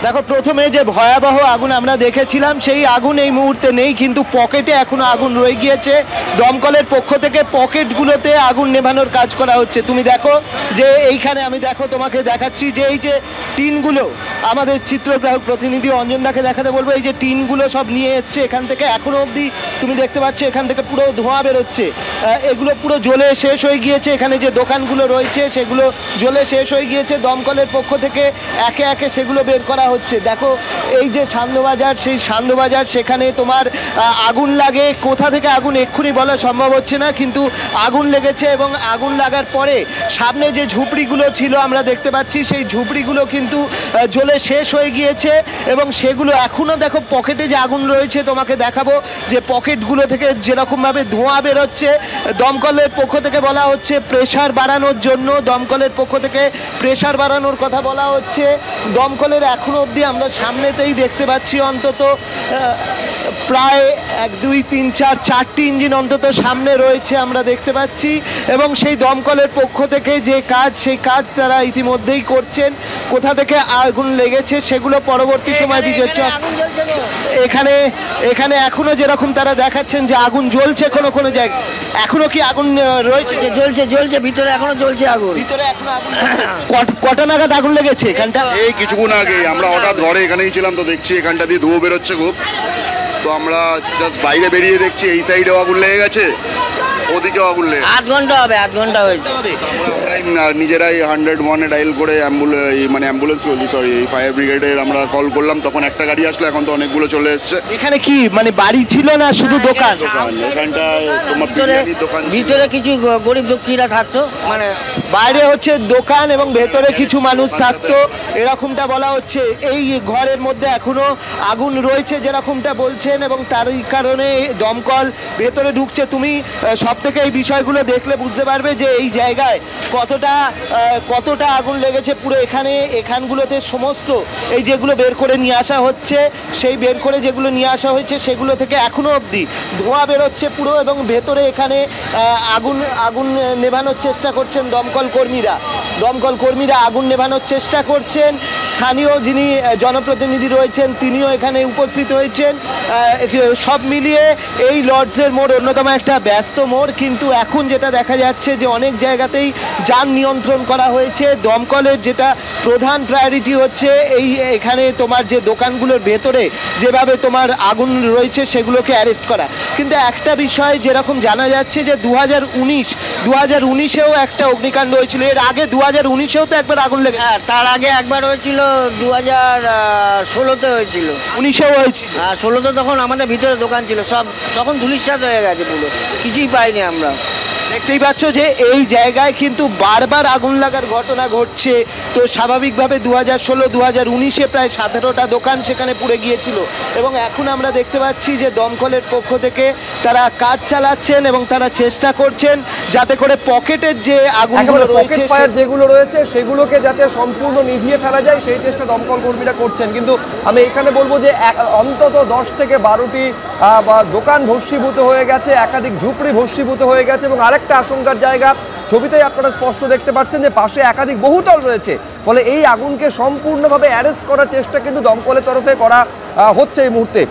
দেখো প্রথমে যে ভয়াবহ আগুন আমরা দেখেছিলাম সেই আগুন এই মুহূর্তে নেই, কিন্তু পকেটে এখনো আগুন রয়ে গিয়েছে। দমকলের পক্ষ থেকে পকেটগুলোতে আগুন নেভানোর কাজ করা হচ্ছে। তুমি দেখো যে এইখানে আমি তোমাকে দেখাচ্ছি যে এই যে টিনগুলো, আমাদের চিত্রগ্রাহক প্রতিনিধি অঞ্জনদাকে দেখাতে বলবো, এই যে টিনগুলো সব নিয়ে এসছে এখান থেকে, এখনো অবধি তুমি দেখতে পাচ্ছ এখান থেকে পুরো ধোঁয়া বেরোচ্ছে। এগুলো পুরো জ্বলে শেষ হয়ে গিয়েছে। এখানে যে দোকানগুলো রয়েছে সেগুলো জ্বলে শেষ হয়ে গিয়েছে। দমকলের পক্ষ থেকে একে একে সেগুলো বের করা হচ্ছে। দেখো এই যে সান্ধ্যবাজার, সেই সান্ধ্যবাজার, সেখানে তোমার আগুন লাগে। কোথা থেকে আগুন এক্ষুনি বলা সম্ভব হচ্ছে না, কিন্তু আগুন লেগেছে। এবং আগুন লাগার পরে সামনে যে ঝুপড়িগুলো ছিল আমরা দেখতে পাচ্ছি, সেই ঝুপড়িগুলো কিন্তু জ্বলে শেষ হয়ে গিয়েছে। এবং সেগুলো এখনও দেখো পকেটে যে আগুন রয়েছে, তোমাকে দেখাবো যে পকেটগুলো থেকে যেরকমভাবে ধোঁয়া বেরোচ্ছে। দমকলের পক্ষ থেকে বলা হচ্ছে প্রেসার বাড়ানোর জন্য, দমকলের পক্ষ থেকে প্রেসার বাড়ানোর কথা বলা হচ্ছে। দমকলের এখনো অবধি আমরা সামনেতেই দেখতে পাচ্ছি অন্তত প্রায় 1 2 3 4 4টি ইঞ্জিন অন্তত সামনে রয়েছে আমরা দেখতে পাচ্ছি। এবং সেই দমকলের পক্ষ থেকে যে কাজ, সেই কাজ তারা ইতিমধ্যেই করছেন। কোথা থেকে আগুন লেগেছে সেগুলো পরবর্তী সময় বিবেচ্য। এখানে এখানে এখনো যেরকম তারা দেখাচ্ছেন যে আগুন জ্বলছে কোনো কোনো জায়গায়। এখনো কি আগুন রয়েছে? জ্বলছে ভিতরে, এখনো জ্বলছে আগুন। ভিতরে এখনো আগুন। কটা নাগাদ আগুন লেগেছে এখানটা? এই কিছুক্ষণ আগে আমরা হঠাৎ ঘরে এখানেই ছিলাম, তো দেখছি এখানটা দিয়ে ধোঁয়া বেরোচ্ছে খুব। তো আমরা জাস্ট বাইরে বেরিয়ে দেখছি এই সাইডেও আগুন লেগে গেছে, ওদিকেও আগুন লেগে। আধ ঘন্টা হবে, আধ ঘন্টা হয়েছে। নিজেরাই 101-এ ডায়াল করে অ্যাম্বুলেন্স সরি ফায়ার ব্রিগেডের আমরা কল করলাম, তখন একটা গাড়ি আসলো। এখন তো অনেকগুলো চলে এসছে। এখানে কি মানে বাড়ি ছিল না শুধু দোকান? এখানটায় তোমার বিরিয়ানির দোকান, ভিতরে কিছু গরিব দুঃখীরা থাকতো, মানে বাইরে হচ্ছে দোকান এবং ভেতরে কিছু মানুষ থাকতো, এরকমটা বলা হচ্ছে। এই ঘরের মধ্যে এখনো আগুন রয়েছে যেরকমটা বলছেন, এবং তারই কারণে দমকল ভেতরে ঢুকছে। তুমি সব থেকে এই বিষয়গুলো দেখলে বুঝতে পারবে যে এই জায়গায় কতটা আগুন লেগেছে। পুরো এখানগুলোতে সমস্ত এই যেগুলো বের করে নিয়ে আসা হচ্ছে, সেই বের করে যেগুলো নিয়ে আসা হয়েছে সেগুলো থেকে এখনো অবধি ধোঁয়া বেরোচ্ছে পুরো। এবং ভেতরে এখানে আগুন নেভানোর চেষ্টা করছেন দমকল কর্মীরা আগুন নেভানোর চেষ্টা করছেন। স্থানীয় যিনি জনপ্রতিনিধি রয়েছেন তিনিও এখানে উপস্থিত হয়েছেন। সব মিলিয়ে এই লর্ডসের মোড় অন্যতম একটা ব্যস্ত মোড়, কিন্তু এখন যেটা দেখা যাচ্ছে যে অনেক জায়গাতেই যান নিয়ন্ত্রণ করা হয়েছে। দমকলের যেটা প্রধান প্রায়োরিটি হচ্ছে এখানে তোমার যে দোকানগুলোর ভেতরে যেভাবে তোমার আগুন রয়েছে সেগুলোকে অ্যারেস্ট করা। কিন্তু একটা বিষয় যেরকম জানা যাচ্ছে যে 2019-এও একটা অগ্নিকাণ্ড হয়েছিল। এর আগে 2019-এও তো একবার আগুন লেগে, তার আগে একবার হয়েছিল 2016-তে হয়েছিল। 19-এও হয়েছিল। 16-তে তখন আমাদের ভিতরে দোকান ছিল, সব তখন ধুলিস্যাৎ হয়ে গেছে, পুরো কিছুই পাইনি আমরা। দেখতেই পাচ্ছ যে এই জায়গায় কিন্তু বারবার আগুন লাগার ঘটনা ঘটছে। তো স্বাভাবিকভাবে 2016-2019-এ প্রায় 17টা দোকান সেখানে পুড়ে গিয়েছিল। এবং এখন আমরা দেখতে পাচ্ছি যে দমকলের পক্ষ থেকে তারা কাজ চালাচ্ছেন এবং তারা চেষ্টা করছেন যাতে করে পকেটের যে আগুনগুলো রয়েছে, ফায়ার যেগুলো রয়েছে সেগুলোকে যাতে সম্পূর্ণ নিভিয়ে ফেলা যায় সেই চেষ্টা দমকল কর্মীরা করছেন। কিন্তু আমি এখানে বলবো যে অন্তত 10 থেকে 12টি দোকান ভস্মীভূত হয়ে গেছে, একাধিক ঝুপড়ি ভস্মীভূত হয়ে গেছে। এবং আরেকটা আশঙ্কার জায়গা, ছবিতেই আপনারা স্পষ্ট দেখতে পাচ্ছেন যে পাশে একাধিক বহুতল রয়েছে, ফলে এই আগুনকে সম্পূর্ণভাবে অ্যারেস্ট করার চেষ্টা কিন্তু দমকলের তরফে করা হচ্ছে এই মুহূর্তে।